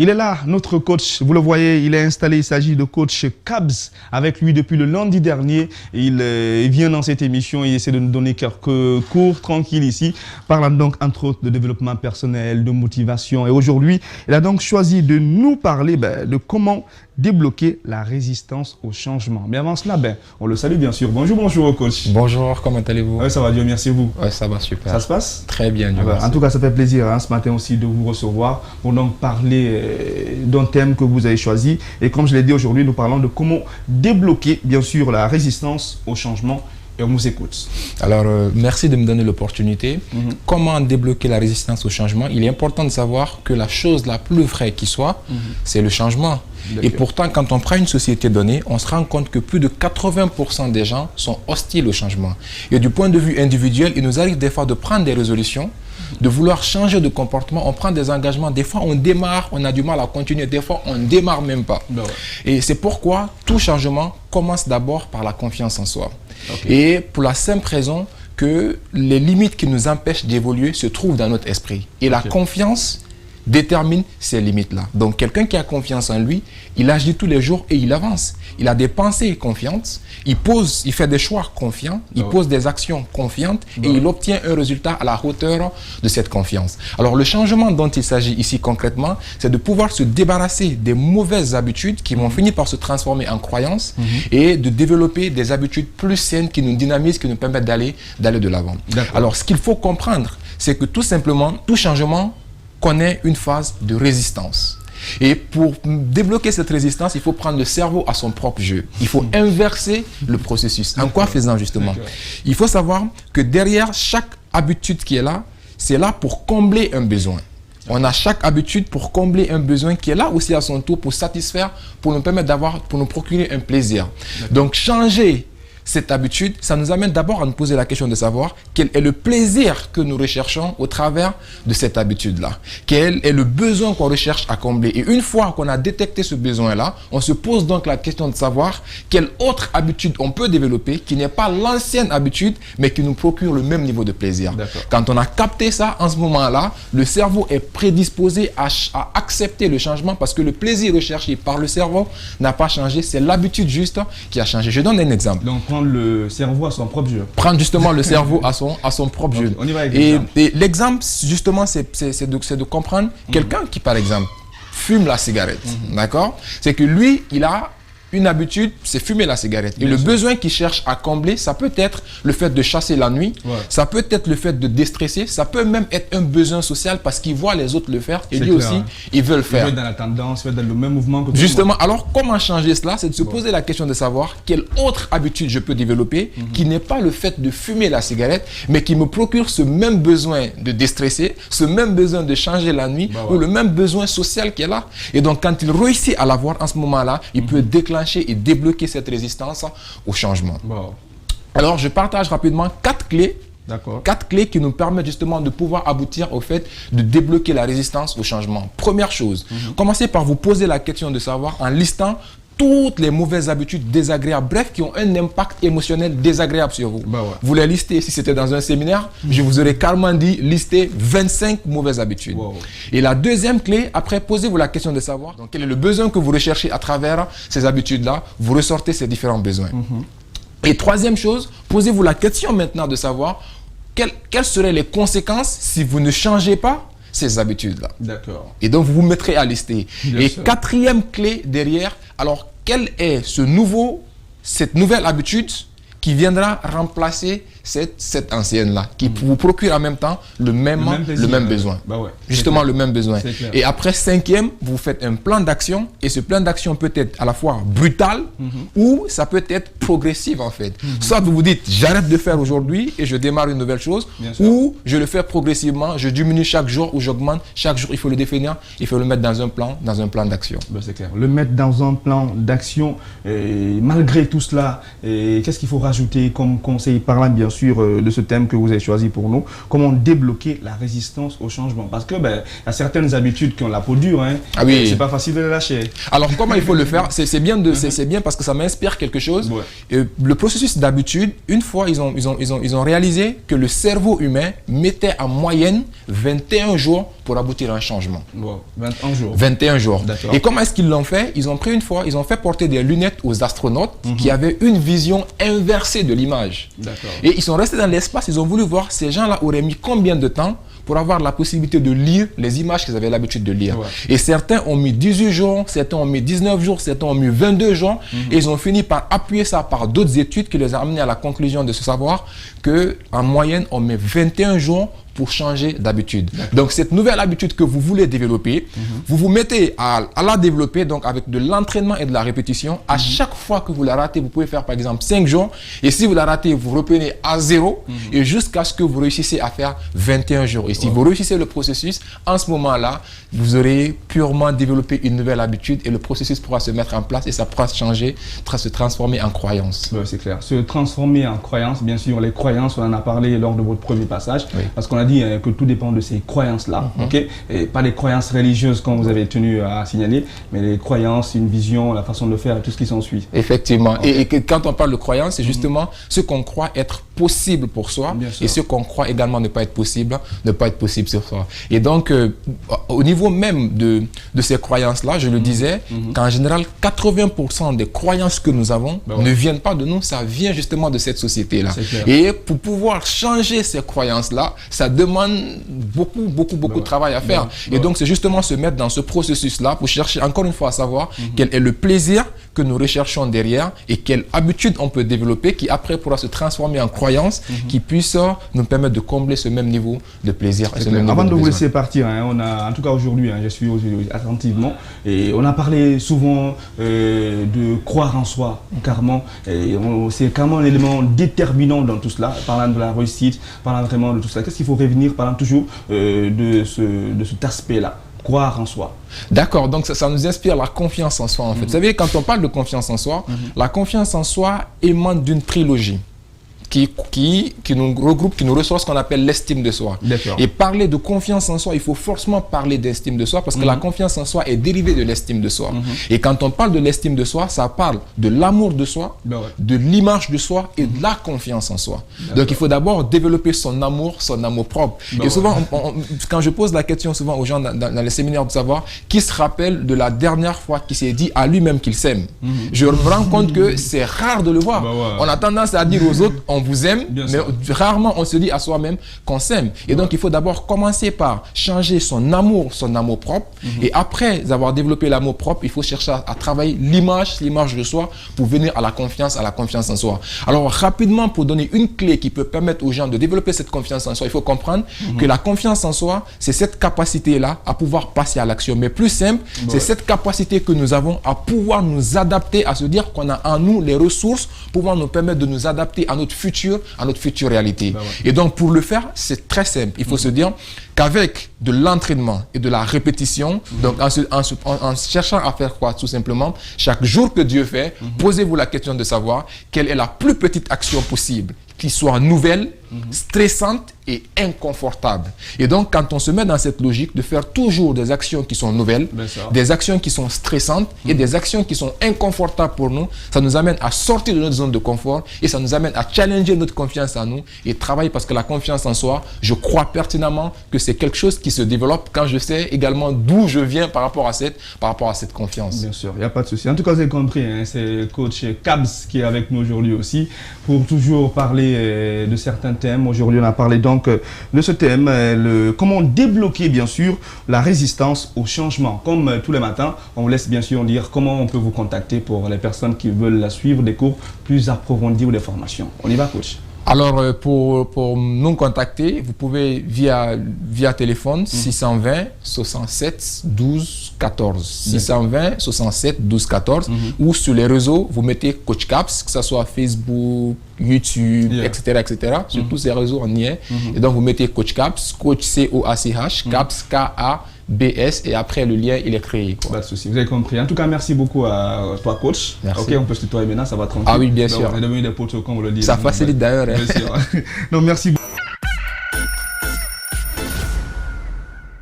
Il est là, notre coach. Vous le voyez, il est installé. Il s'agit de coach Kabs. Avec lui depuis le lundi dernier. Il vient dans cette émission et essaie de nous donner quelques cours tranquilles ici, parlant donc entre autres de développement personnel, de motivation. Et aujourd'hui, il a donc choisi de nous parler de comment débloquer la résistance au changement. Mais avant cela, on le salue bien sûr. Bonjour coach. Bonjour, comment allez-vous? Ça va, Dieu merci, vous. Ouais, ça va super. Ça se passe? Très bien, Dieu merci. En tout cas, ça fait plaisir ce matin aussi de vous recevoir pour donc parler d'un thème que vous avez choisi. Et comme je l'ai dit aujourd'hui, nous parlons de comment débloquer bien sûr la résistance au changement. Et on vous écoute. Alors, merci de me donner l'opportunité. Comment débloquer la résistance au changement? Il est important de savoir que la chose la plus vraie qui soit, c'est le changement. Et pourtant, quand on prend une société donnée, on se rend compte que plus de 80% des gens sont hostiles au changement. Et du point de vue individuel, il nous arrive des fois de prendre des résolutions, de vouloir changer de comportement, on prend des engagements, des fois on démarre, on a du mal à continuer, des fois on ne démarre même pas. Et c'est pourquoi tout changement commence d'abord par la confiance en soi. Et pour la simple raison que les limites qui nous empêchent d'évoluer se trouvent dans notre esprit. Et la confiance détermine ces limites-là. Donc, quelqu'un qui a confiance en lui, il agit tous les jours et il avance. Il a des pensées confiantes, il fait des choix confiants, il pose des actions confiantes et il obtient un résultat à la hauteur de cette confiance. Alors, le changement dont il s'agit ici concrètement, c'est de pouvoir se débarrasser des mauvaises habitudes qui vont finir par se transformer en croyances et de développer des habitudes plus saines qui nous dynamisent, qui nous permettent d'aller de l'avant. Alors, ce qu'il faut comprendre, c'est que tout simplement, tout changement connaît une phase de résistance. Et pour débloquer cette résistance, il faut prendre le cerveau à son propre jeu. Il faut inverser le processus. En quoi faisant justement? Il faut savoir que derrière chaque habitude qui est là, c'est là pour combler un besoin. On a chaque habitude pour combler un besoin qui est là aussi à son tour pour satisfaire, pour nous permettre pour nous procurer un plaisir. Donc changer cette habitude, ça nous amène d'abord à nous poser la question de savoir quel est le plaisir que nous recherchons au travers de cette habitude-là. Quel est le besoin qu'on recherche à combler. Et une fois qu'on a détecté ce besoin-là, on se pose donc la question de savoir quelle autre habitude on peut développer qui n'est pas l'ancienne habitude, mais qui nous procure le même niveau de plaisir. Quand on a capté ça, en ce moment-là, le cerveau est prédisposé à accepter le changement parce que le plaisir recherché par le cerveau n'a pas changé. C'est l'habitude juste qui a changé. Je donne un exemple. Donc, prendre le cerveau à son propre jeu. Prendre justement le cerveau à son propre jeu. On y va avec et l'exemple, justement, c'est de comprendre quelqu'un qui, par exemple, fume la cigarette. D'accord? C'est que lui, il a une habitude, c'est fumer la cigarette. Et le besoin qu'il cherche à combler, ça peut être le fait de chasser la nuit, ça peut être le fait de déstresser, ça peut même être un besoin social parce qu'il voit les autres le faire et lui aussi, il veut le faire. Il veut être dans la tendance, il veut être dans le même mouvement que justement, alors comment changer cela? C'est de se poser la question de savoir quelle autre habitude je peux développer qui n'est pas le fait de fumer la cigarette, mais qui me procure ce même besoin de déstresser, ce même besoin de changer la nuit ou le même besoin social qui est là. Et donc, quand il réussit à l'avoir en ce moment-là, il peut déclencher et débloquer cette résistance au changement. Alors, je partage rapidement 4 clés. 4 clés qui nous permettent justement de pouvoir aboutir au fait de débloquer la résistance au changement. Première chose, commencez par vous poser la question de savoir en listant toutes les mauvaises habitudes désagréables, bref, qui ont un impact émotionnel désagréable sur vous. Vous les listez, si c'était dans un séminaire, je vous aurais carrément dit, listez 25 mauvaises habitudes. Et la deuxième clé, après, posez-vous la question de savoir donc, quel est le besoin que vous recherchez à travers ces habitudes-là, vous ressortez ces différents besoins. Et troisième chose, posez-vous la question maintenant de savoir quelles seraient les conséquences si vous ne changez pas ces habitudes-là. Et donc, vous vous mettrez à lister. Et quatrième clé derrière, alors, quelle est cette nouvelle habitude qui viendra remplacer cette ancienne-là, qui vous procure en même temps le même besoin. Justement, le même besoin. Et après, cinquième, vous faites un plan d'action, et ce plan d'action peut être à la fois brutal, ou ça peut être progressif, en fait. Soit vous vous dites, j'arrête de faire aujourd'hui, et je démarre une nouvelle chose, ou je le fais progressivement, je diminue chaque jour, ou j'augmente. Chaque jour, il faut le définir, il faut le mettre dans un plan d'action. C'est clair. Le mettre dans un plan d'action, malgré tout cela, qu'est-ce qu'il faut rajouter comme conseil parlant, bien sûr, de ce thème que vous avez choisi pour nous, comment débloquer la résistance au changement. Parce que y a certaines habitudes qui ont la peau dure, c'est pas facile de les lâcher. Alors comment il faut le faire? C'est bien parce que ça m'inspire quelque chose. Le processus d'habitude, une fois ils ont réalisé que le cerveau humain mettait en moyenne 21 jours pour aboutir à un changement. Wow. 21 jours. 21 jours. Et comment est-ce qu'ils l'ont fait? Ils ont pris une fois, ils ont fait porter des lunettes aux astronautes qui avaient une vision inversée de l'image. Et ils sont restés dans l'espace, ils ont voulu voir ces gens-là auraient mis combien de temps pour avoir la possibilité de lire les images qu'ils avaient l'habitude de lire. Et certains ont mis 18 jours, certains ont mis 19 jours, certains ont mis 22 jours. Et ils ont fini par appuyer ça par d'autres études qui les ont amenés à la conclusion de se savoir qu'en moyenne, on met 21 jours pour changer d'habitude. Donc, cette nouvelle habitude que vous voulez développer, vous vous mettez à la développer donc avec de l'entraînement et de la répétition. À chaque fois que vous la ratez, vous pouvez faire par exemple 5 jours. Et si vous la ratez, vous reprenez à 0 et jusqu'à ce que vous réussissiez à faire 21 jours. Et si vous réussissez le processus, en ce moment-là, vous aurez purement développé une nouvelle habitude et le processus pourra se mettre en place et ça pourra changer, se transformer en croyance. C'est clair. Se transformer en croyance, bien sûr, les croyances, on en a parlé lors de votre premier passage, parce qu'on a dit que tout dépend de ces croyances-là, et pas les croyances religieuses comme vous avez tenu à signaler, mais les croyances, une vision, la façon de faire et tout ce qui s'ensuit. Effectivement. Et quand on parle de croyance, c'est justement ce qu'on croit être possible pour soi et ce qu'on croit également ne pas être possible sur soi. Et donc, au niveau même de ces croyances-là, je le disais, qu'en général, 80% des croyances que nous avons ne viennent pas de nous, ça vient justement de cette société-là. Et pour pouvoir changer ces croyances-là, ça demande beaucoup de travail à faire. Et donc, c'est justement se mettre dans ce processus-là pour chercher encore une fois à savoir quel est le plaisir que nous recherchons derrière et quelle habitude on peut développer qui après pourra se transformer en croyance qui puisse nous permettre de combler ce même niveau de plaisir. Avant de vous laisser partir, on a, en tout cas aujourd'hui, je suis attentivement, et on a parlé souvent de croire en soi, carrément. C'est carrément un élément déterminant dans tout cela, parlant de la réussite, parlant vraiment de tout cela. Qu'est-ce qu'il faut revenir, parlant toujours de cet aspect-là? Croire en soi. D'accord, donc ça nous inspire la confiance en soi en fait. Vous savez, quand on parle de confiance en soi, la confiance en soi émane d'une trilogie qui nous regroupe, qui nous reçoit ce qu'on appelle l'estime de soi. Et parler de confiance en soi, il faut forcément parler d'estime de soi parce que la confiance en soi est dérivée de l'estime de soi. Et quand on parle de l'estime de soi, ça parle de l'amour de soi, de l'image de soi et de la confiance en soi. Donc il faut d'abord développer son amour propre. Et souvent, quand je pose la question souvent aux gens dans les séminaires de savoir qui se rappelle de la dernière fois qu'il s'est dit à lui-même qu'il s'aime. Je me rends compte que c'est rare de le voir. On a tendance à dire aux autres, on vous aime, mais rarement on se dit à soi-même qu'on s'aime. Et donc, il faut d'abord commencer par changer son amour propre. Et après avoir développé l'amour propre, il faut chercher à travailler l'image de soi pour venir à la confiance en soi. Alors, rapidement, pour donner une clé qui peut permettre aux gens de développer cette confiance en soi, il faut comprendre que la confiance en soi, c'est cette capacité-là à pouvoir passer à l'action. Mais plus simple, c'est cette capacité que nous avons à pouvoir nous adapter, à se dire qu'on a en nous les ressources pour nous permettre de nous adapter à notre future réalité. Et donc, pour le faire, c'est très simple. Il faut se dire qu'avec de l'entraînement et de la répétition, donc en cherchant à faire quoi? Tout simplement, chaque jour que Dieu fait, posez-vous la question de savoir quelle est la plus petite action possible qui soit nouvelle, stressante et inconfortable. Et donc, quand on se met dans cette logique de faire toujours des actions qui sont nouvelles, des actions qui sont stressantes et des actions qui sont inconfortables pour nous, ça nous amène à sortir de notre zone de confort et ça nous amène à challenger notre confiance en nous et travailler parce que la confiance en soi, je crois pertinemment que c'est quelque chose qui se développe quand je sais également d'où je viens par rapport à cette confiance. Bien sûr, il n'y a pas de souci. En tout cas, vous avez compris, c'est coach Kabs qui est avec nous aujourd'hui aussi pour toujours parler de certains thèmes. Aujourd'hui, on a parlé donc de ce thème, comment débloquer bien sûr la résistance au changement. Comme tous les matins, on vous laisse bien sûr dire comment on peut vous contacter pour les personnes qui veulent suivre des cours plus approfondis ou des formations. On y va, coach? Alors, pour nous contacter, vous pouvez via téléphone 620 67 12 14. 620 67 12 14 ou sur les réseaux, vous mettez Coach Kabs, que ce soit Facebook, YouTube, etc. Sur tous ces réseaux, on y est. Et donc, vous mettez Coach Kabs, Coach C-O-A-C-H, Kabs, K-A-B-S, et après, le lien, il est créé. Quoi. Pas de souci, vous avez compris. En tout cas, merci beaucoup à toi, coach. Merci. Ok, on peut se tutoyer maintenant, ça va tranquille. Ah oui, bien sûr. On est devenu des potes, comme on le dit. Ça facilite d'ailleurs. Bien sûr. Donc, merci beaucoup.